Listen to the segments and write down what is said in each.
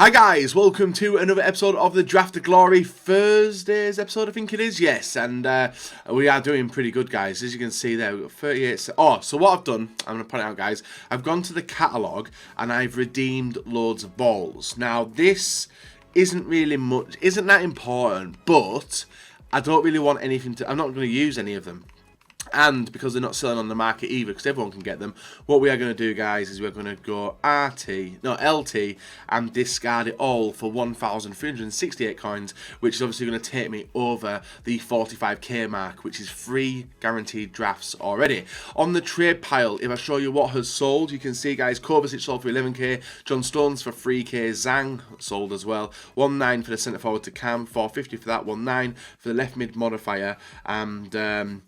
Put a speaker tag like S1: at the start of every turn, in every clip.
S1: Hi guys, welcome to another episode of the Draft of Glory, Thursday's episode I think it is, yes, and we are doing pretty good guys, as you can see there, we've got 38, so what I've done, I'm going to point it out guys, I've gone to the catalogue and I've redeemed loads of balls. Now this isn't really much, isn't that important, but I don't really want anything to, I'm not going to use any of them. And because they're not selling on the market either, because everyone can get them, what we are going to do, guys, is we're going to go LT, and discard it all for 1,368 coins, which is obviously going to take me over the 45k mark, which is 3 guaranteed drafts already. On the trade pile, if I show you what has sold, you can see, guys, Kovacic sold for 11k, John Stones for 3k, Zhang sold as well, 1.9 for the centre forward to Cam, 450 for that, 1.9 for the left mid modifier, and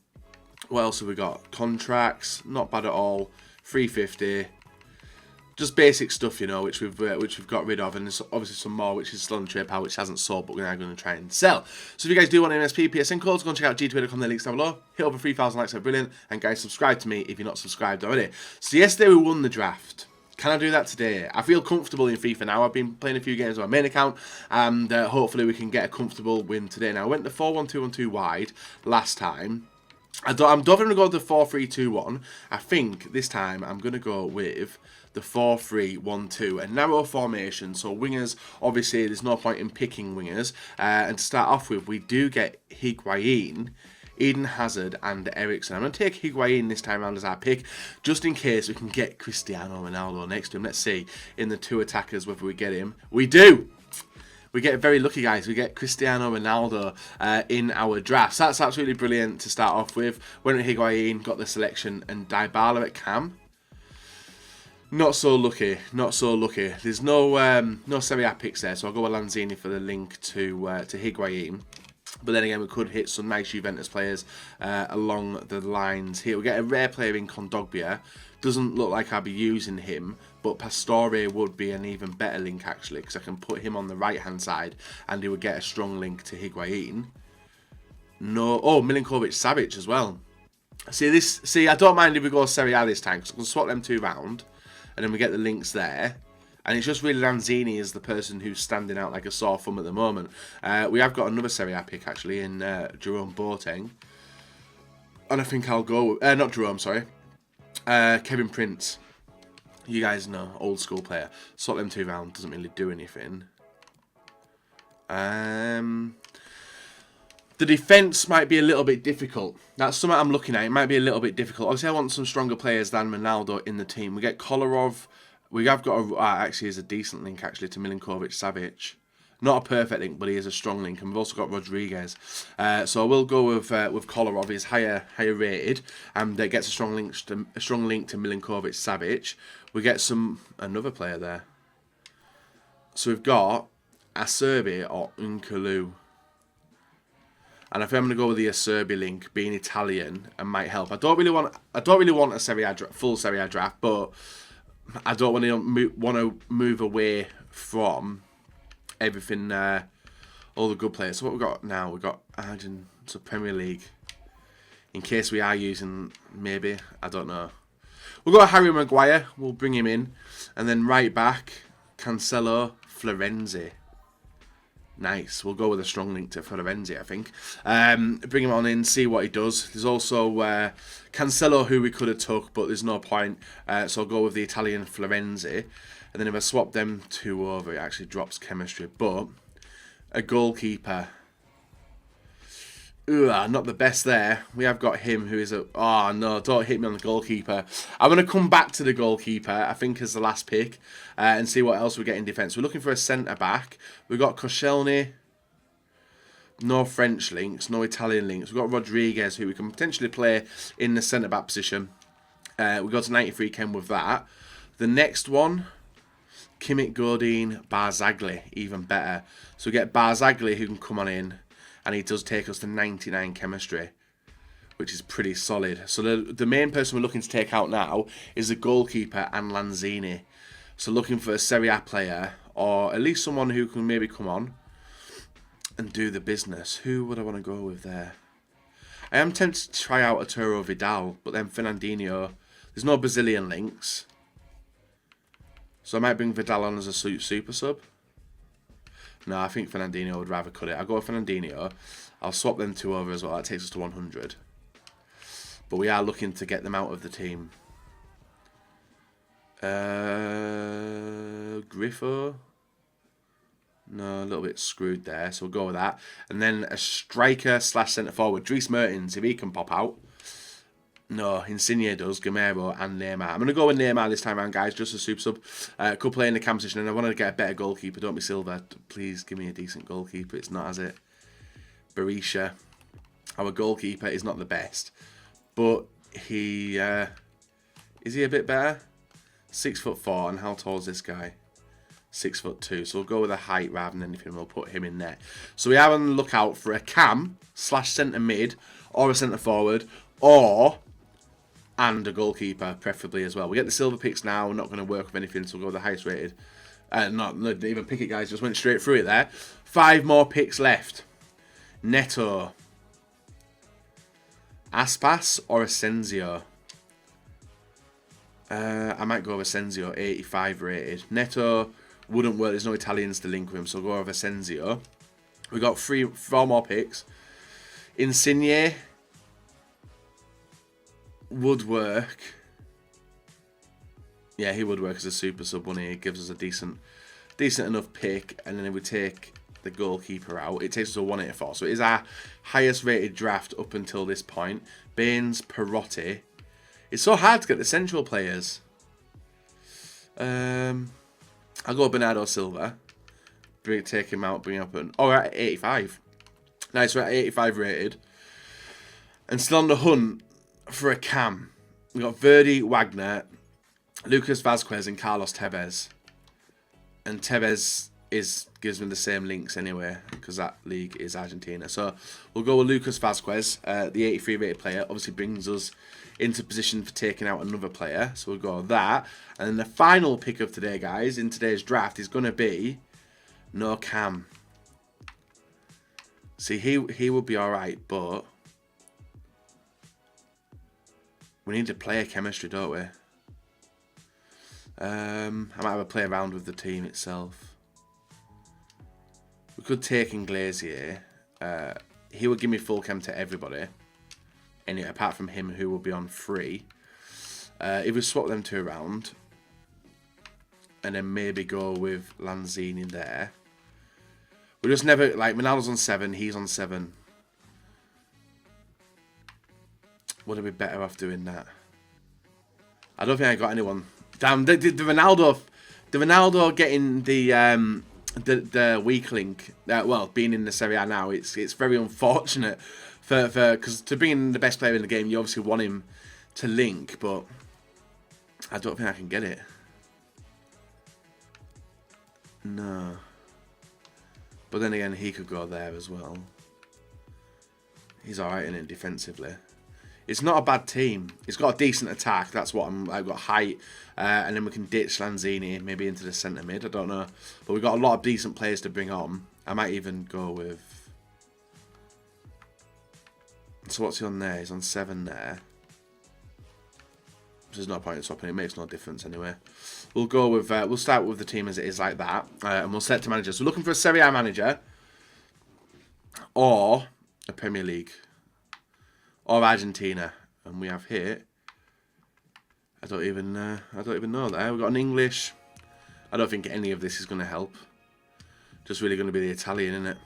S1: what else have we got? Contracts, not bad at all. 350, just basic stuff, you know, which we've got rid of, and there's obviously some more which is still on the trade pile, which hasn't sold, but we're now going to try and sell. So if you guys do want MSP PSN codes, go and check out g2a.com. The links down below. Hit over 3,000 likes, are brilliant, and guys, subscribe to me if you're not subscribed already. So yesterday we won the draft. Can I do that today? I feel comfortable in FIFA now. I've been playing a few games on my main account, and hopefully we can get a comfortable win today. Now I went the 4-1-2-1-2 wide last time. I'm definitely going to go with the 4-3-2-1. I think this time I'm going to go with the 4-3-1-2, a narrow formation. So wingers, obviously there's no point in picking wingers. And to start off with, we do get Higuain, Eden Hazard and Eriksen. I'm going to take Higuain this time around as our pick, just in case we can get Cristiano Ronaldo next to him. Let's see in the two attackers whether we get him. We do! We get very lucky, guys. We get Cristiano Ronaldo in our drafts. That's absolutely brilliant to start off with. Went with Higuain, got the selection, and Dybala at Cam. Not so lucky. Not so lucky. There's no Serie A picks there, so I'll go with Lanzini for the link to Higuain. But then again, we could hit some nice Juventus players along the lines here. We get a rare player in Kondogbia. Doesn't look like I'll be using him, but Pastore would be an even better link actually, because I can put him on the right hand side and he would get a strong link to Higuain. No, oh, Milinkovic-Savic as well. See, I don't mind if we go Serie A this time, because I can swap them two round, and then we get the links there. And it's just really Lanzini is the person who's standing out like a sore thumb at the moment. We have got another Serie A pick actually in Jerome Boateng. And I think I'll go, not Jerome, sorry. Kevin Prince. You guys know, old school player. Swap them two round, doesn't really do anything. The defence might be a little bit difficult. That's something I'm looking at. It might be a little bit difficult. Obviously, I want some stronger players than Ronaldo in the team. We get Kolarov. We have got actually is a decent link actually to Milinkovic-Savic. Not a perfect link, but he is a strong link. And we've also got Rodriguez. So we'll go with Kolarov. He's higher rated, and gets a strong link to Milinkovic-Savic. We get another player there. So we've got Acerbi or Unkalu. And I think I'm going to go with the Acerbi link, being Italian, and might help. I don't really want a full Serie A draft, but I don't want to move away from everything, all the good players. So what we've got now, we've got Argent, so Premier League. In case we are using, maybe, I don't know. We'll go Harry Maguire, we'll bring him in. And then right back, Cancelo, Florenzi. Nice, we'll go with a strong link to Florenzi, I think. Bring him on in, see what he does. There's also Cancelo, who we could have took, but there's no point. So I'll go with the Italian Florenzi. And then if I swap them two over, it actually drops chemistry. But a goalkeeper. Not the best there. We have got him, who is oh no, don't hit me on the goalkeeper. I'm going to come back to the goalkeeper, I think, as the last pick, and see what else we get in defence. We're looking for a centre-back. We've got Koscielny. No French links, no Italian links. We've got Rodriguez, who we can potentially play in the centre-back position. We go to 93 Ken with that. The next one, Kimmich, Godin, Barzagli, even better. So we get Barzagli, who can come on in. And he does take us to 99 chemistry, which is pretty solid. So the main person we're looking to take out now is the goalkeeper and Lanzini. So looking for a Serie A player, or at least someone who can maybe come on and do the business. Who would I want to go with there? I am tempted to try out Arturo Vidal, but then Fernandinho. There's no Brazilian links. So I might bring Vidal on as a super sub. No, I think Fernandinho would rather cut it. I'll go with Fernandinho. I'll swap them 2 over as well. That takes us to 100. But we are looking to get them out of the team. Griffo. No, a little bit screwed there. So we'll go with that. And then a striker / centre forward. Dries Mertens, if he can pop out. No, Insigne does, Gamero and Neymar. I'm going to go with Neymar this time around, guys, just a super sub. Could play in the cam position, and I want to get a better goalkeeper. Don't be Silva. Please give me a decent goalkeeper. It's not, has it? Berisha. Our goalkeeper is not the best. But he... is he a bit better? 6'4", and how tall is this guy? 6'2". So we'll go with a height rather than anything. We'll put him in there. So we are on the lookout for a cam / centre mid or a centre forward and a goalkeeper, preferably as well. We get the silver picks now. We're not going to work with anything, so we'll go with the highest rated. Not didn't even pick it, guys. Just went straight through it there. 5 more picks left. Neto, Aspas or Asensio. I might go with Asensio, 85 rated. Neto wouldn't work. There's no Italians to link with him, so we'll go with Asensio. We got 4 more picks. Insigne would work. Yeah, he would work as a super sub, wouldn't he? It gives us a decent enough pick, and then if we take the goalkeeper out, it takes us to 184. So it is our highest rated draft up until this point. Baines, Perotti. It's so hard to get the central players. I'll go Bernardo Silva. Take him out, bring him up. We're at 85. Nice, we're at 85 rated. And still on the hunt for a cam. We've got Verdi, Wagner, Lucas Vazquez and Carlos Tevez. And Tevez gives me the same links anyway, because that league is Argentina. So we'll go with Lucas Vazquez, the 83 rated player. Obviously brings us into position for taking out another player. So we'll go with that. And then the final pick of today, guys, in today's draft is going to be no cam. See, he would be alright, but we need to play chemistry, don't we? I might have a play around with the team itself. We could take Inglese. He would give me full chem to everybody. Anyway, apart from him, who will be on free. If we swap them 2 around, and then maybe go with Lanzini there. We just never, like, Ronaldo's on 7, he's on 7. Would it be better off doing that? I don't think I got anyone. Damn, the Ronaldo getting the weak link. Well, being in the Serie A now, it's very unfortunate because to bring in the best player in the game, you obviously want him to link, but I don't think I can get it. No. But then again, he could go there as well. He's alright in it defensively. It's not a bad team. It's got a decent attack. That's what I've got height. And then we can ditch Lanzini, maybe into the centre mid. I don't know. But we've got a lot of decent players to bring on. I might even go with... So what's he on there? He's on 7 there. There's no point in swapping. It makes no difference anyway. We'll go with... we'll start with the team as it is like that. And we'll set to managers. So we're looking for a Serie A manager. Or a Premier League. Or Argentina, and we have here. I don't even know there. We've got an English. I don't think any of this is going to help. Just really going to be the Italian, isn't it?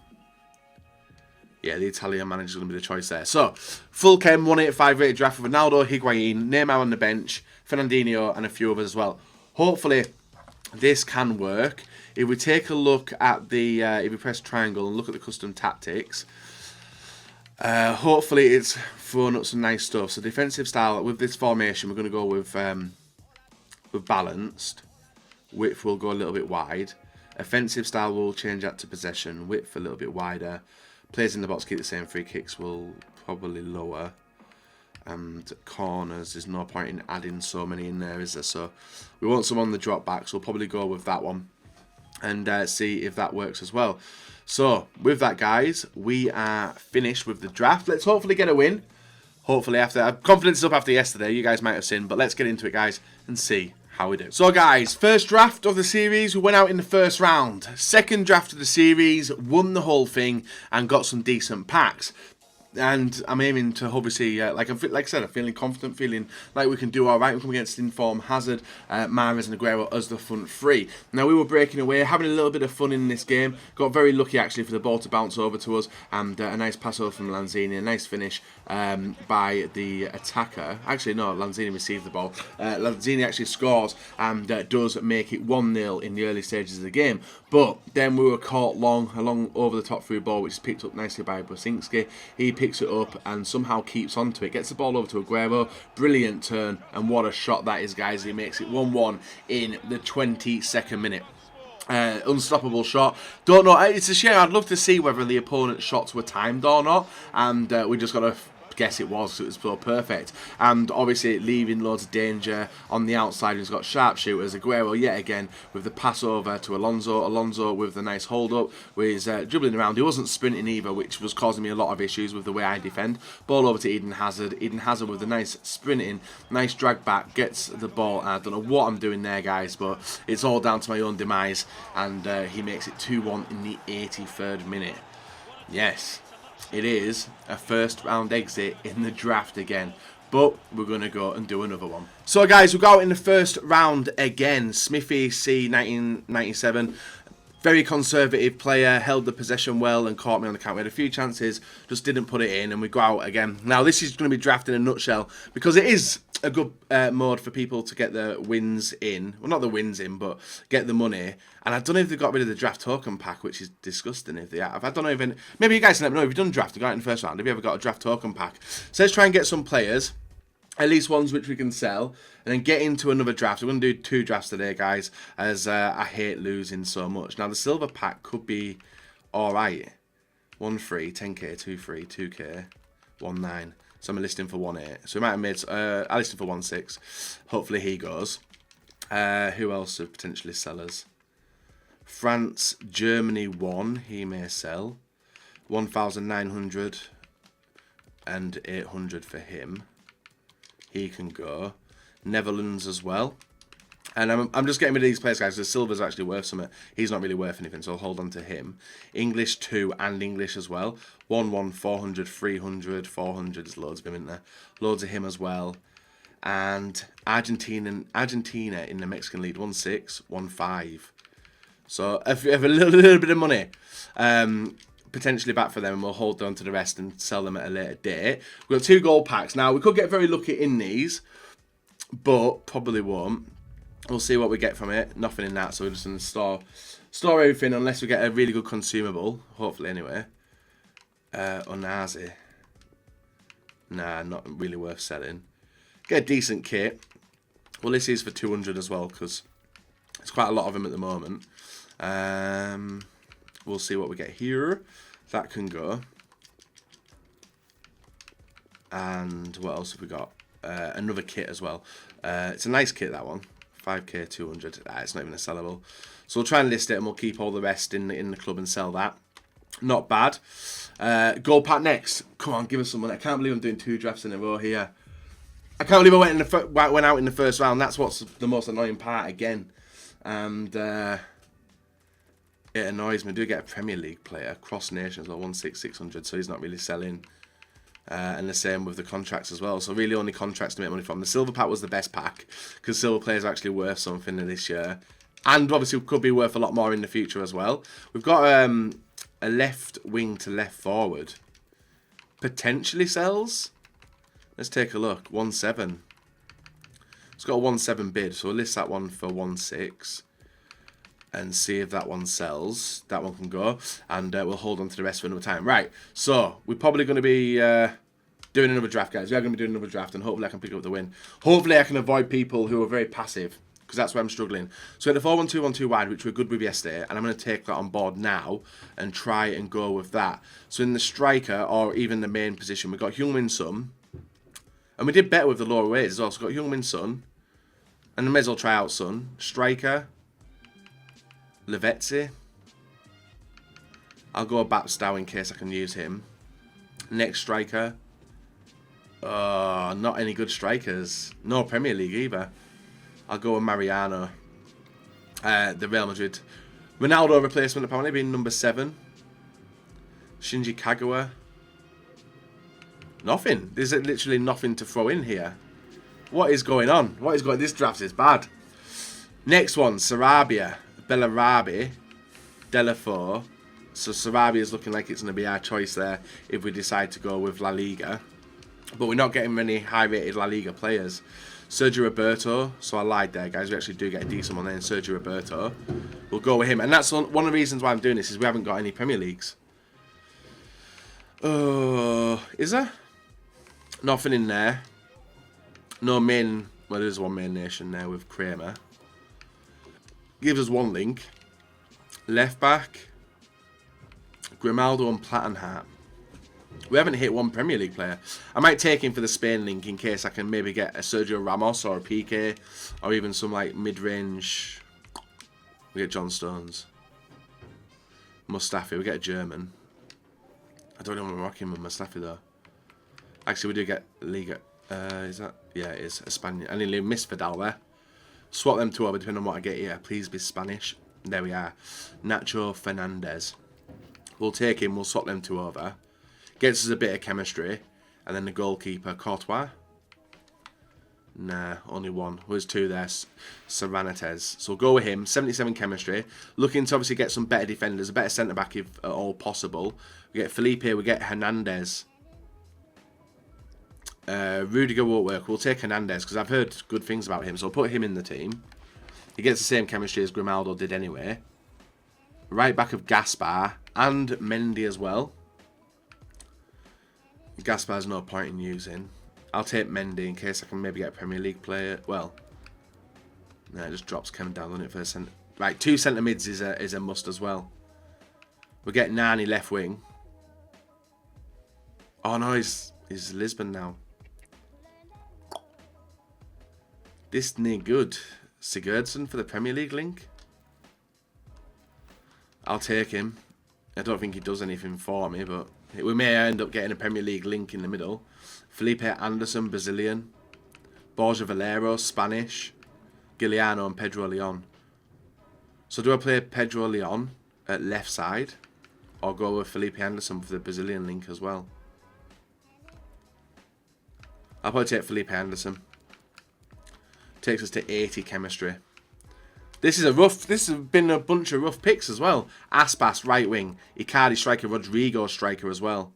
S1: Yeah, the Italian manager is going to be the choice there. So, full chem 185 rated draft with Ronaldo, Higuain, Neymar on the bench, Fernandinho, and a few others as well. Hopefully, this can work. If we take a look at the, if we press triangle and look at the custom tactics. Hopefully it's thrown up some nice stuff. So defensive style with this formation, we're going to go with balanced. Width will go a little bit wide. Offensive style will change that to possession. Width a little bit wider. Players in the box keep the same. Free kicks will probably lower. And corners, there's no point in adding so many in there, is there? So we want some on the drop back, so we'll probably go with that one and see if that works as well. So, with that, guys, we are finished with the draft. Let's hopefully get a win. Hopefully, after confidence is up after yesterday. You guys might have seen, but let's get into it, guys, and see how we do. So guys, first draft of the series, we went out in the first round. Second draft of the series, won the whole thing and got some decent packs. And I'm aiming to obviously, like I said, I'm feeling confident, feeling like we can do all right. We come against Inform, Hazard, Mahrez and Aguero as the front three. Now we were breaking away, having a little bit of fun in this game. Got very lucky actually for the ball to bounce over to us, and a nice pass over from Lanzini, a nice finish by the attacker. Actually, no, Lanzini received the ball. Lanzini actually scores and does make it 1-0 in the early stages of the game. But then we were caught along over the top through ball, which is picked up nicely by Bosinski. He picks it up and somehow keeps onto it. Gets the ball over to Aguero. Brilliant turn, and what a shot that is, guys. He makes it 1-1 in the 22nd minute. Unstoppable shot. Don't know. It's a shame. I'd love to see whether the opponent's shots were timed or not, and we just got to guess it was, so it was so perfect. And obviously leaving loads of danger on the outside. He's got sharpshooters. Aguero yet again with the pass over to Alonso. Alonso with the nice hold up, with his dribbling around. He wasn't sprinting either, which was causing me a lot of issues with the way I defend. Ball over to Eden Hazard. Eden Hazard with the nice sprinting, nice drag back, gets the ball. I don't know what I'm doing there, guys, but it's all down to my own demise. And he makes it 2-1 in the 83rd minute. Yes, it is a first round exit in the draft again, but we're going to go and do another one. So guys, we go out in the first round again. Smithy C 1997. Very conservative player, held the possession well and caught me on the counter. We had a few chances, just didn't put it in, and we go out again. Now this is going to be draft in a nutshell, because it is a good mode for people to get the wins in. Well, not the wins in, but get the money. And I don't know if they've got rid of the draft token pack, which is disgusting if they have. I don't know even... Maybe you guys can let me know if you've done draft, you got it in the first round. Have you ever got a draft token pack? So let's try and get some players, at least ones which we can sell, and then get into another draft. We're going to do 2 drafts today, guys, as I hate losing so much. Now, the silver pack could be alright. 1 free, 10k, 2 free, 2k, 1 9. So I'm listing for 1.8. So we might have made... I listed for 1.6. Hopefully he goes. Who else are potentially sellers? France, Germany 1. He may sell. 1,900 and 800 for him. He can go. Netherlands as well. And I'm just getting rid of these players, guys. The silver's actually worth something. He's not really worth anything, so I'll hold on to him. English 2 and English as well. 1, 400, 300, 400. There's loads of him in there. Loads of him as well. And Argentina in the Mexican League. 1.6, 1.5. So if you have a little bit of money, potentially back for them, and we'll hold on to the rest and sell them at a later date. We've got 2 gold packs. Now, we could get very lucky in these, but probably won't. We'll see what we get from it. Nothing in that, so we're just going to store everything unless we get a really good consumable. Hopefully, anyway. Onazi. Nah, not really worth selling. Get a decent kit. Well, this is for 200 as well, because there's quite a lot of them at the moment. We'll see what we get here. That can go. And what else have we got? Another kit as well. It's a nice kit, that one. 5k, 200. It's not even a sellable. So we'll try and list it, and we'll keep all the rest in the club and sell that. Not bad. Gold pack next. Come on, give us some money. I can't believe I'm doing 2 drafts in a row here. I can't believe I went out in the first round. That's what's the most annoying part again. And it annoys me. I do get a Premier League player, Cross Nations, or 16600, so he's not really selling. And the same with the contracts as well. So really only contracts to make money from. The silver pack was the best pack, because silver players are actually worth something this year. And obviously could be worth a lot more in the future as well. We've got a left wing to left forward. Potentially sells. Let's take a look. 1.7. It's got a 1.7 bid, so we'll list that one for 1.6. And see if that one sells. That one can go. And we'll hold on to the rest for another time. Right, so we're probably going to be doing another draft, guys. We are going to be doing another draft, and hopefully I can pick up the win. Hopefully I can avoid people who are very passive, because that's where I'm struggling. So we had the 4-1-2-1-2 wide, which we were good with yesterday, and I'm going to take that on board now and try and go with that. So in the striker, or even the main position, we've got Heung-min Son. And we did better with the lower weights as well. So we've got Heung-min Son. And I may as well try out Son. Striker. Lavezzi. I'll go Bapstow in case I can use him. Next striker. Not any good strikers. No Premier League either. I'll go with Mariano. The Real Madrid. Ronaldo replacement apparently being number 7. Shinji Kagawa. Nothing. There's literally nothing to throw in here. What is going on? What is going on? This draft is bad. Next one, Sarabia, Bellarabi, Delafort. So Sarabia is looking like it's going to be our choice there if we decide to go with La Liga. But we're not getting many high-rated La Liga players. Sergio Roberto. So I lied there, guys. We actually do get a decent one there in Sergio Roberto. We'll go with him. And that's one of the reasons why I'm doing this is we haven't got any Premier Leagues. Is there? Nothing in there. No main... Well, there's one main nation there with Kramer. Gives us one link. Left back. Grimaldo and Plattenhardt. We haven't hit one Premier League player. I might take him for the Spain link in case I can maybe get a Sergio Ramos or a Piqué. Or even some like mid-range. We get John Stones. Mustafi. We get a German. I don't know if I'm rocking with Mustafi though. Actually, we do get Liga. Is that? Yeah, it is. A Spaniard. I nearly missed Vidal there. Swap them two over depending on what I get here. Please be Spanish. There we are. Nacho Fernandez. We'll take him. We'll swap them two over. Gets us a bit of chemistry. And then the goalkeeper, Courtois. Nah, only one. There's two there. Cervantes. So we'll go with him. 77 chemistry. Looking to obviously get some better defenders. A better centre-back if at all possible. We get Felipe. We get Hernandez. Rudiger won't work. We'll take Hernandez because I've heard good things about him. So I'll put him in the team. He gets the same chemistry as Grimaldo did anyway. Right back of Gaspar. And Mendy as well. Gaspar's no point in using. I'll take Mendy in case I can maybe get a Premier League player. Well, no, it just drops Kevin down on it for a centre. Right, 2 centre mids is a must as well. We'll get Nani left wing. Oh no, he's Lisbon now. This ain't good. Sigurdsson for the Premier League link. I'll take him. I don't think he does anything for me, but we may end up getting a Premier League link in the middle. Felipe Anderson, Brazilian. Borja Valero, Spanish. Giuliano and Pedro Leon. So do I play Pedro Leon at left side? Or go with Felipe Anderson for the Brazilian link as well? I'll probably take Felipe Anderson. Takes us to 80 chemistry. This has been a bunch of rough picks as well. Aspas, right wing. Icardi striker, Rodrigo striker as well.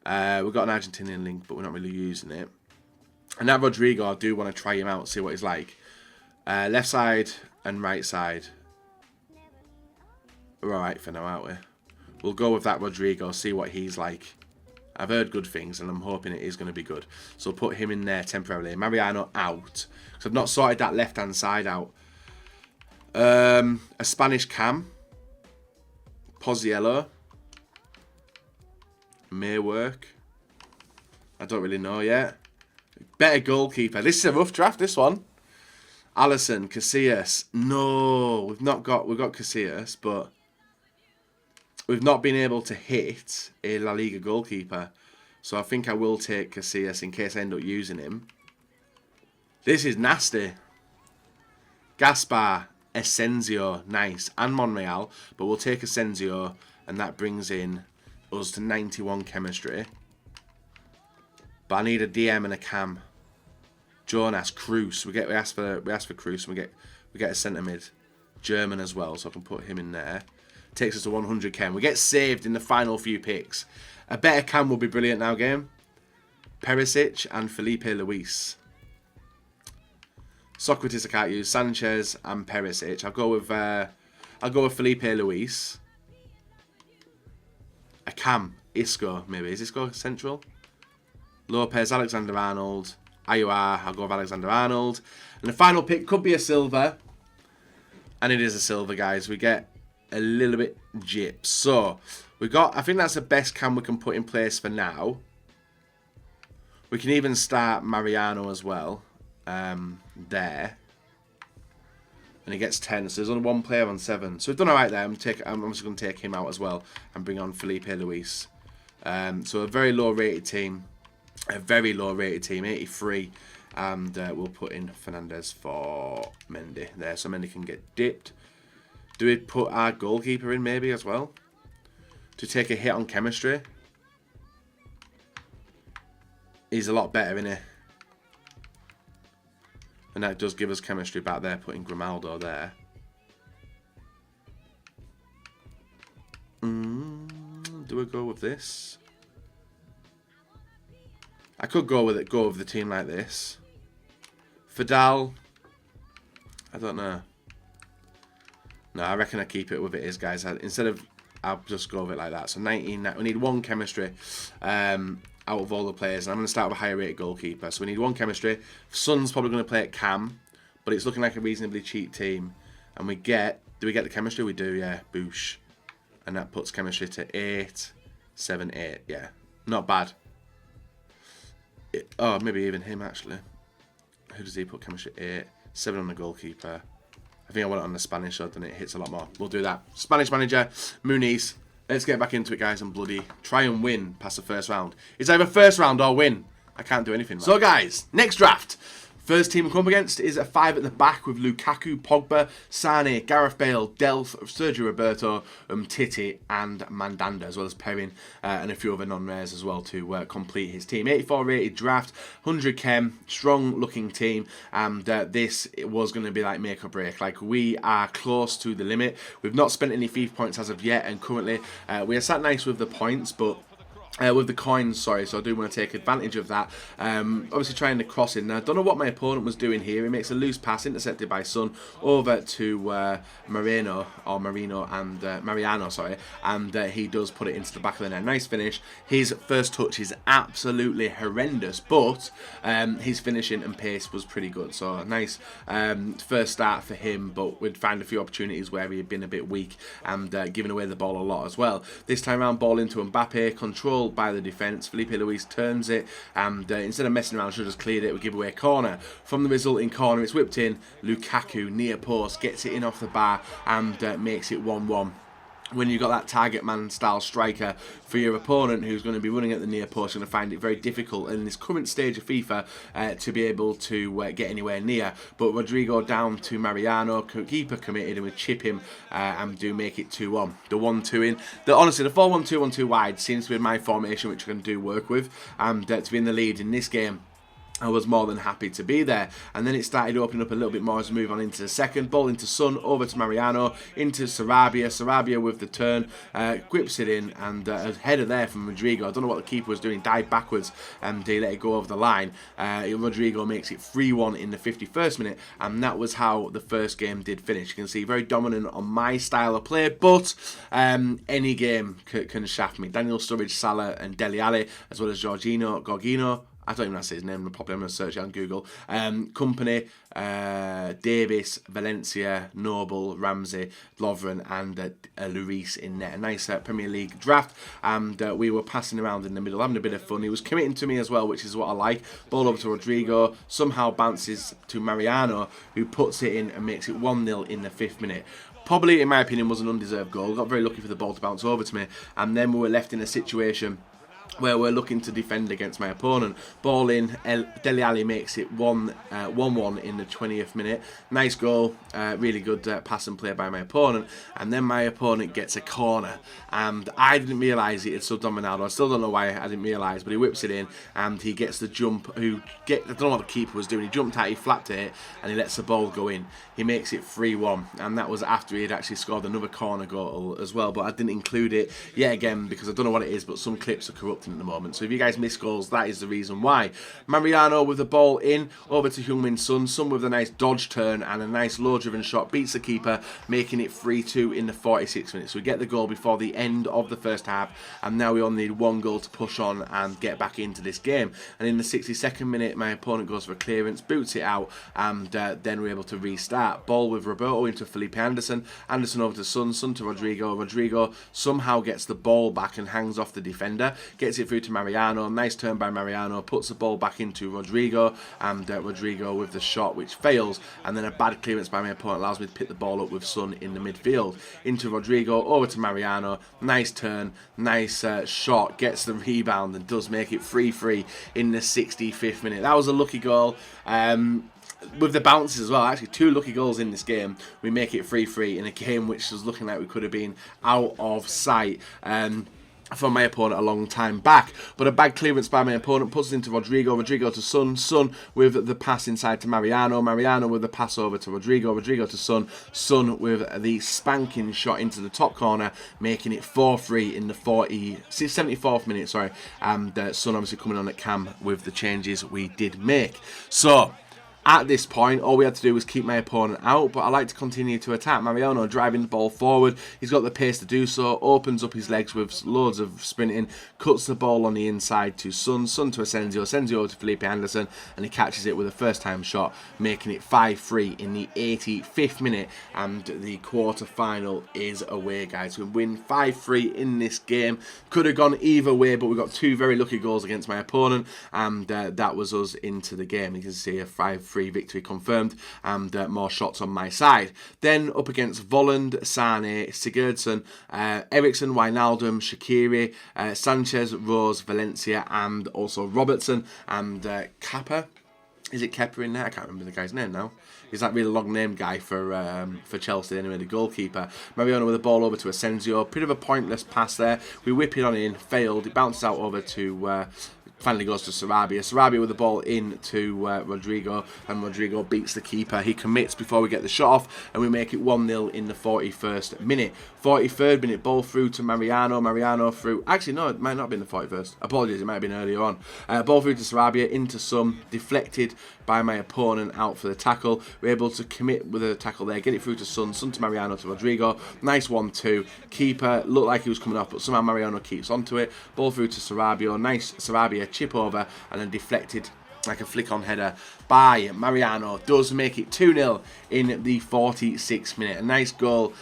S1: We've got an Argentinian link, but we're not really using it. And that Rodrigo, I do want to try him out, see what he's like. Left side and right side. We're alright for now, aren't we? We'll go with that Rodrigo, see what he's like. I've heard good things, and I'm hoping it is going to be good. So I'll put him in there temporarily. Mariano out. Because I've not sorted that left-hand side out. A Spanish cam. Pozziello. May work. I don't really know yet. Better goalkeeper. This is a rough draft, this one. Alisson, Casillas. No, we've got Casillas, but we've not been able to hit a La Liga goalkeeper. So I think I will take Casillas in case I end up using him. This is nasty. Gaspar, Asensio, nice. And Monreal, but we'll take Asensio, and that brings in us to 91 chemistry. But I need a DM and a cam. Jonas, Cruz. We ask for Cruz, and we get a centre mid. German as well, so I can put him in there. Takes us to 100 chem. We get saved in the final few picks. A better cam will be brilliant now, game. Perisic and Felipe Luis. Socrates I can't use. Sanchez and Perisic. I'll go with Felipe Luis. A cam. Isco, maybe. Is Isco central? Lopez, Alexander-Arnold. Ayuar, I'll go with Alexander-Arnold. And the final pick could be a silver. And it is a silver, guys. We get a little bit gypped. So, I think that's the best cam we can put in place for now. We can even start Mariano as well. There. And he gets 10. So there's only one player on 7. So we've done alright there. I'm just going to take him out as well. And bring on Felipe Luis. So a very low rated team. A very low rated team. 83. And we'll put in Fernandez for Mendy there, so Mendy can get dipped. Do we put our goalkeeper in maybe as well? To take a hit on chemistry. He's a lot better, isn't he? And that does give us chemistry back there, putting Grimaldo there. Do we go with this? I could go with the team like this. Fidal, I don't know. No, I reckon I keep it with it is, guys. I'll just go with it like that. So 19, we need 1 chemistry out of all the players. And I'm going to start with a higher rated goalkeeper. So we need 1 chemistry. Son's probably going to play at Cam, but it's looking like a reasonably cheap team. And do we get the chemistry? We do, yeah. Boosh. And that puts chemistry to 8, 7, 8. Yeah, not bad. Oh, maybe even him, actually. Who does he put chemistry? 8, 7 on the goalkeeper. I think I want it on the Spanish, so then it hits a lot more. We'll do that. Spanish manager, Muniz. Let's get back into it, guys, and bloody try and win past the first round. It's either first round or win. I can't do anything. So, guys, next draft. First team we come up against is a 5 at the back with Lukaku, Pogba, Sane, Gareth Bale, Delph, Sergio Roberto, Titi and Mandanda, as well as Perrin and a few other non-rares as well to complete his team. 84 rated draft, 100 chem, strong looking team, and this was going to be like make or break. Like, we are close to the limit. We've not spent any FIFA points as of yet, and currently we are sat nice with the points, but with the coins, sorry, so I do want to take advantage of that. Obviously trying to cross in. Now, I don't know what my opponent was doing here. He makes a loose pass, intercepted by Son, over to Mariano, sorry, and he does put it into the back of the net. Nice finish. His first touch is absolutely horrendous, but his finishing and pace was pretty good. So a nice first start for him, but we'd find a few opportunities where he had been a bit weak and giving away the ball a lot as well. This time around, ball into Mbappe, control by the defence. Felipe Luis turns it, and instead of messing around, should have just cleared it. We give away a corner. From the resulting corner, it's whipped in. Lukaku, near post, gets it in off the bar and makes it 1-1. When you've got that target man style striker for your opponent who's going to be running at the near post, you're going to find it very difficult in this current stage of FIFA to be able to get anywhere near. But Rodrigo down to Mariano, keeper committed, and we chip him and do make it 2-1. The 1-2 in. Honestly, the 4-1-2, 1-2 wide seems to be my formation, which I can do work with. And to be in the lead in this game, I was more than happy to be there. And then it started opening up a little bit more as we move on into the second. Ball into Son, over to Mariano, into Sarabia. Sarabia with the turn, grips it in, and a header there from Rodrigo. I don't know what the keeper was doing, dived backwards, and he let it go over the line. Rodrigo makes it 3-1 in the 51st minute, and that was how the first game did finish. You can see very dominant on my style of play, but any game can shaft me. Daniel Sturridge, Salah, and Dele Alli, as well as Gorgino. I don't even know how to say his name, probably I'm going to search it on Google. Company, Davis, Valencia, Noble, Ramsey, Lovren and Lloris in net. A nice Premier League draft, and we were passing around in the middle, having a bit of fun. He was committing to me as well, which is what I like. Ball over to Rodrigo, somehow bounces to Mariano, who puts it in and makes it 1-0 in the 5th minute. Probably, in my opinion, was an undeserved goal. Got very lucky for the ball to bounce over to me, and then we were left in a situation where we're looking to defend against my opponent. Ball in, Dele Alli makes it 1-1 in the 20th minute. Nice goal, really good pass and play by my opponent. And then my opponent gets a corner, and I didn't realise it had subbed on Ronaldo. I still don't know why I didn't realise, but he whips it in, and he gets the jump. I don't know what the keeper was doing. He jumped out, he flapped it, and he lets the ball go in. He makes it 3-1, and that was after he had actually scored another corner goal as well, but I didn't include it yet again because I don't know what it is, but some clips are corrupted at the moment. So if you guys miss goals, that is the reason why. Mariano with the ball in, over to Heung-min Son. Son with a nice dodge turn and a nice low-driven shot, beats the keeper, making it 3-2 in the 46th minute. So we get the goal before the end of the first half, and now we only need 1 goal to push on and get back into this game. And in the 62nd minute, my opponent goes for a clearance, boots it out, and then we're able to restart. Ball with Roberto into Felipe Anderson. Anderson over to Son. Son to Rodrigo. Rodrigo somehow gets the ball back and hangs off the defender. Gets gets it through to Mariano. Nice turn by Mariano, puts the ball back into Rodrigo, and Rodrigo with the shot which fails, and then a bad clearance by my opponent allows me to pick the ball up with Son in the midfield. Into Rodrigo, over to Mariano, nice turn, nice shot, gets the rebound and does make it 3-3 in the 65th minute. That was a lucky goal. With the bounces as well, actually 2 lucky goals in this game. We make it 3-3 in a game which was looking like we could have been out of sight from my opponent a long time back. But a bad clearance by my opponent puts it into Rodrigo. Rodrigo to Son. Son with the pass inside to Mariano. Mariano with the pass over to Rodrigo. Rodrigo to Son. Son with the spanking shot into the top corner, making it 4-3 in the 74th minute. Sorry, and Son obviously coming on at cam with the changes we did make. So at this point, all we had to do was keep my opponent out, but I like to continue to attack. Mariano driving the ball forward. He's got the pace to do so, opens up his legs with loads of sprinting, cuts the ball on the inside to Son. Son to Asensio. Asensio over to Felipe Anderson, and he catches it with a first-time shot, making it 5-3 in the 85th minute, and the quarter-final is away, guys. We win 5-3 in this game. Could have gone either way, but we got 2 very lucky goals against my opponent, and that was us into the game. You can see a 5-3 victory confirmed, and more shots on my side. Then up against Volland, Sane, Sigurdsson, Eriksson, Wijnaldum, Shaqiri, Sanchez, Rose, Valencia, and also Robertson, and Kappa. Is it Kepa in there? I can't remember the guy's name now. He's that really long name guy for Chelsea anyway, the goalkeeper. Mariano with the ball over to Asensio. Bit of a pointless pass there. We whip it on in, failed. It bounces out over to finally goes to Sarabia. Sarabia with the ball in to Rodrigo, and Rodrigo beats the keeper. He commits before we get the shot off, and we make it 1-0 in the 41st minute. 43rd minute, ball through to Mariano. Mariano through. Actually, no, it might not have been the 41st. Apologies, it might have been earlier on. Ball through to Sarabia, into Son, deflected by my opponent, out for the tackle. We're able to commit with a tackle there, get it through to Son. Son to Mariano to Rodrigo. Nice 1-2. Keeper looked like he was coming off, but somehow Mariano keeps onto it. Ball through to Sarabia. Nice Sarabia chip over, and then deflected like a flick on header by Mariano. Does make it 2-0 in the 46th minute. A nice goal,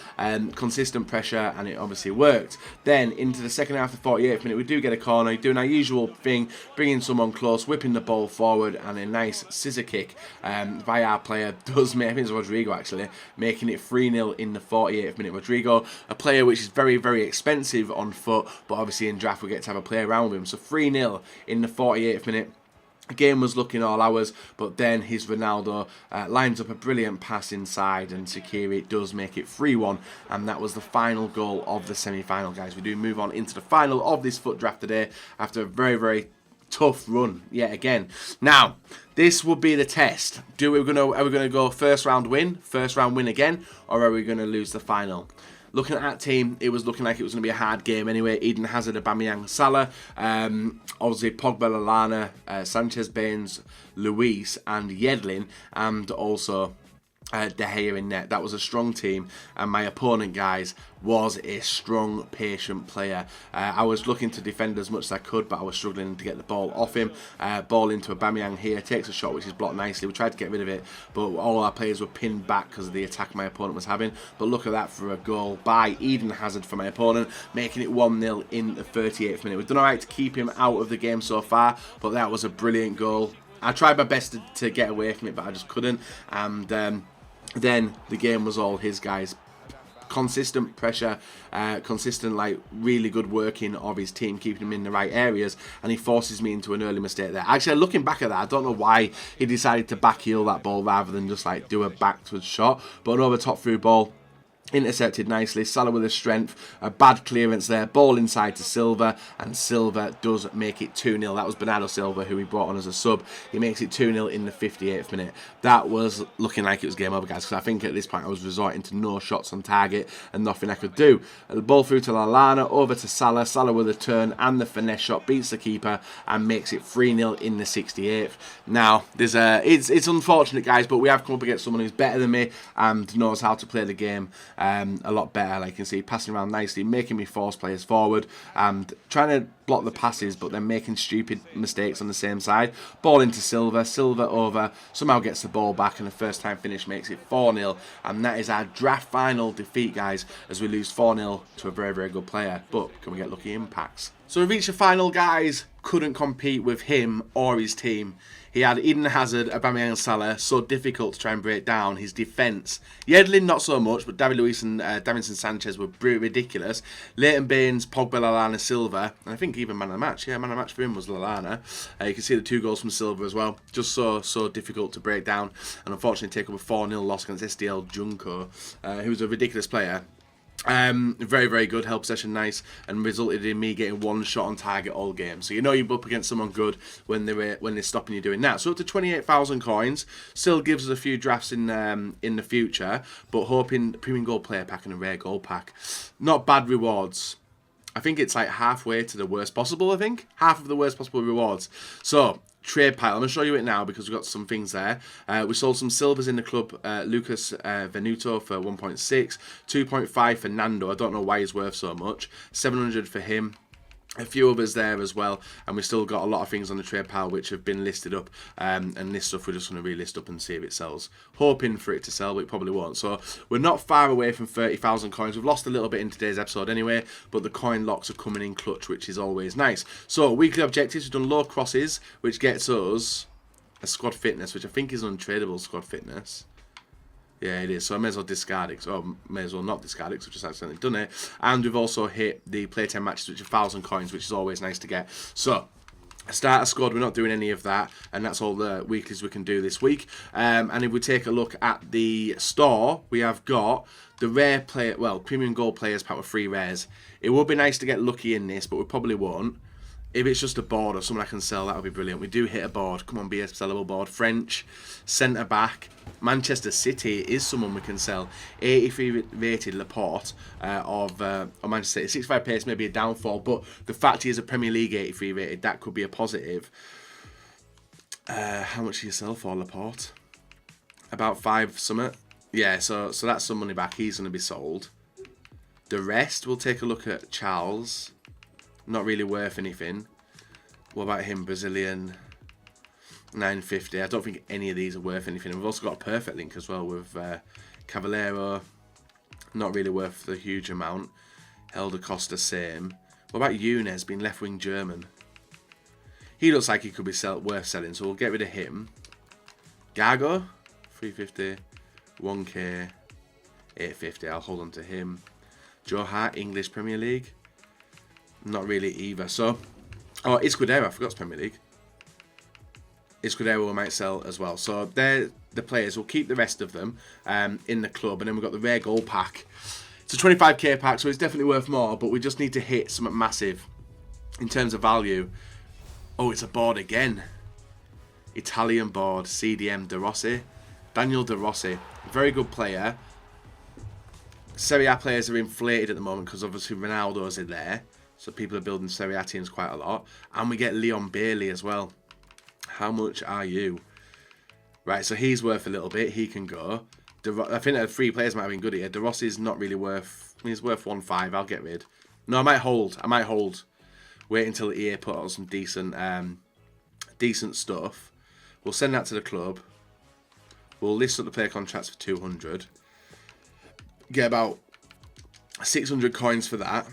S1: consistent pressure, and it obviously worked. Then into the second half of the 48th minute, we do get a corner, doing our usual thing, bringing someone close, whipping the ball forward, and a nice scissor kick by our player does make, I think it's Rodrigo actually, making it 3-0 in the 48th minute. Rodrigo, a player which is very, very expensive on foot, but obviously in draft we get to have a play around with him. So 3-0 in the 48th minute. The game was looking all ours, but then his Ronaldo lines up a brilliant pass inside, and Shaqiri does make it 3-1, and that was the final goal of the semi-final, guys. We do move on into the final of this FUT draft today after a very, very tough run yet again. Now, this will be the test. Are we gonna go first round win again, or are we gonna lose the final? Looking at that team, it was looking like it was going to be a hard game anyway. Eden Hazard, Aubameyang, Salah, obviously Pogba, Lallana, Sanchez, Baines, Luis, and Yedlin, and also De Gea in net. That was a strong team, and my opponent, guys, was a strong, patient player. I was looking to defend as much as I could, but I was struggling to get the ball off him. Ball into Aubameyang here, takes a shot which is blocked nicely. We tried to get rid of it, but all our players were pinned back because of the attack my opponent was having. But look at that for a goal by Eden Hazard for my opponent, making it 1-0 in the 38th minute. We've done alright to keep him out of the game so far, but that was a brilliant goal. I tried my best to get away from it, but I just couldn't. And then the game was all his, guys. Consistent pressure, consistent, like, really good working of his team, keeping him in the right areas, and he forces me into an early mistake there. Actually, looking back at that, I don't know why he decided to backheel that ball rather than just like do a backwards shot, but an over top through ball. Intercepted nicely, Salah with a strength, a bad clearance there, ball inside to Silva, and Silva does make it 2-0. That was Bernardo Silva, who he brought on as a sub. He makes it 2-0 in the 58th minute. That was looking like it was game over, guys, because I think at this point I was resorting to no shots on target and nothing I could do. The ball through to Lallana, over to Salah. Salah with a turn and the finesse shot, beats the keeper and makes it 3-0 in the 68th. Now, it's unfortunate, guys, but we have come up against someone who's better than me and knows how to play the game a lot better. Like you can see, passing around nicely, making me force players forward, and trying to block the passes, but then making stupid mistakes on the same side. Ball into Silva, Silva over, somehow gets the ball back, and the first time finish makes it 4-0, and that is our draft final defeat, guys, as we lose 4-0 to a very, very good player. But can we get lucky impacts? So we reached the final, guys. Couldn't compete with him or his team. He had Eden Hazard, Aubameyang and Salah, so difficult to try and break down. His defence, Yedlin not so much, but David Luiz and Davinson Sanchez were ridiculous. Leighton Baines, Pogba, Lallana, Silva, and I think even man of the match. Yeah, man of the match for him was Lallana. You can see the 2 goals from Silva as well. Just so difficult to break down, and unfortunately take up a 4-0 loss against SDL Junko, who's a ridiculous player. Very, very good, held possession nice, and resulted in me getting 1 shot on target all game. So you know you're up against someone good when they're stopping you doing that. So up to 28,000 coins, still gives us a few drafts in the future, but hoping premium gold player pack and a rare gold pack. Not bad rewards. I think it's like halfway to the worst possible. I think half of the worst possible rewards. So trade pile. I'm going to show you it now because we've got some things there. We sold some silvers in the club. Lucas Venuto for 1.6. 2.5 for Nando. I don't know why he's worth so much. 700 for him. A few others there as well, and we've still got a lot of things on the trade pile which have been listed up, and this stuff we're just going to relist up and see if it sells. Hoping for it to sell, but it probably won't. So we're not far away from 30,000 coins. We've lost a little bit in today's episode anyway, but the coin locks are coming in clutch, which is always nice. So weekly objectives, we've done low crosses, which gets us a squad fitness, which I think is untradeable squad fitness. Yeah, it is. So I may as well discard it. Or may as well not discard it because I've just accidentally done it. And we've also hit the playtime matches, which are 1,000 coins, which is always nice to get. So, starter squad, we're not doing any of that. And that's all the weeklies we can do this week. And if we take a look at the store, we have got the rare player, well, premium gold players pack with 3 rares. It would be nice to get lucky in this, but we probably won't. If it's just a board or something I can sell, that would be brilliant. We do hit a board. Come on, be a sellable board. French, centre-back. Manchester City is someone we can sell. 83 rated Laporte of Manchester City. 65 pace may be a downfall, but the fact he is a Premier League 83 rated, that could be a positive. How much do you sell for Laporte? About 5 summit. Yeah, so that's some money back. He's going to be sold. The rest, we'll take a look at Charles. Not really worth anything. What about him? Brazilian, 950. I don't think any of these are worth anything. We've also got a perfect link as well with Cavallero. Not really worth the huge amount. Helder Costa, same. What about Younes, being left wing German? He looks like he could be worth selling, so we'll get rid of him. Gago, 350. 1k, 850. I'll hold on to him. Joe Hart, English Premier League. Not really either. So, oh, Escudero, I forgot it's Premier League. Escudero we might sell as well. So they're the players. We'll keep the rest of them in the club. And then we've got the rare gold pack. It's a 25k pack, so it's definitely worth more. But we just need to hit something massive in terms of value. Oh, it's a board again. Italian board. CDM De Rossi. Daniel De Rossi. Very good player. Serie A players are inflated at the moment because obviously Ronaldo's in there. So people are building Serie A teams quite a lot. And we get Leon Bailey as well. How much are you? Right, so he's worth a little bit. He can go. I think the 3 players might have been good here. De Rossi's not really worth... I mean, he's worth 1.5. I'll get rid. No, I might hold. I might hold. Wait until EA put on some decent stuff. We'll send that to the club. We'll list up the player contracts for 200. Get about 600 coins for that.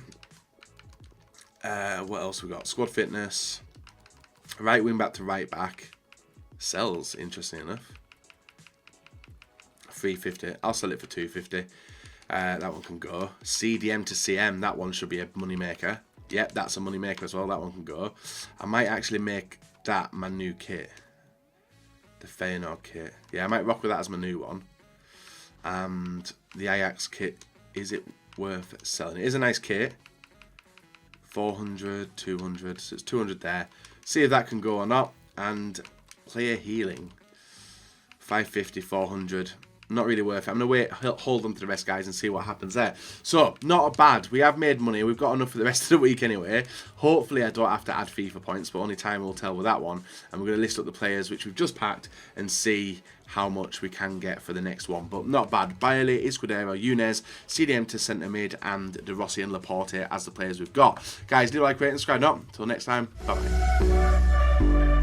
S1: What else we got? Squad fitness. Right wing back to right back. Sells, interesting enough. 350. I'll sell it for 250. That one can go. CDM to CM. That one should be a money maker. Yep, that's a money maker as well. That one can go. I might actually make that my new kit. The Feyenoord kit. Yeah, I might rock with that as my new one. And the Ajax kit. Is it worth selling? It is a nice kit. 400, 200, so it's 200 there. See if that can go or not. And player healing, 550, 400. Not really worth it. I'm going to hold on to the rest, guys, and see what happens there. So, not bad. We have made money. We've got enough for the rest of the week anyway. Hopefully, I don't have to add FIFA points, but only time will tell with that one. And we're going to list up the players which we've just packed and see how much we can get for the next one. But not bad. Bailey, Escudero, Younes, CDM to centre mid, and De Rossi and Laporte as the players we've got. Guys, do like, rate, and subscribe. Not until next time. Bye-bye.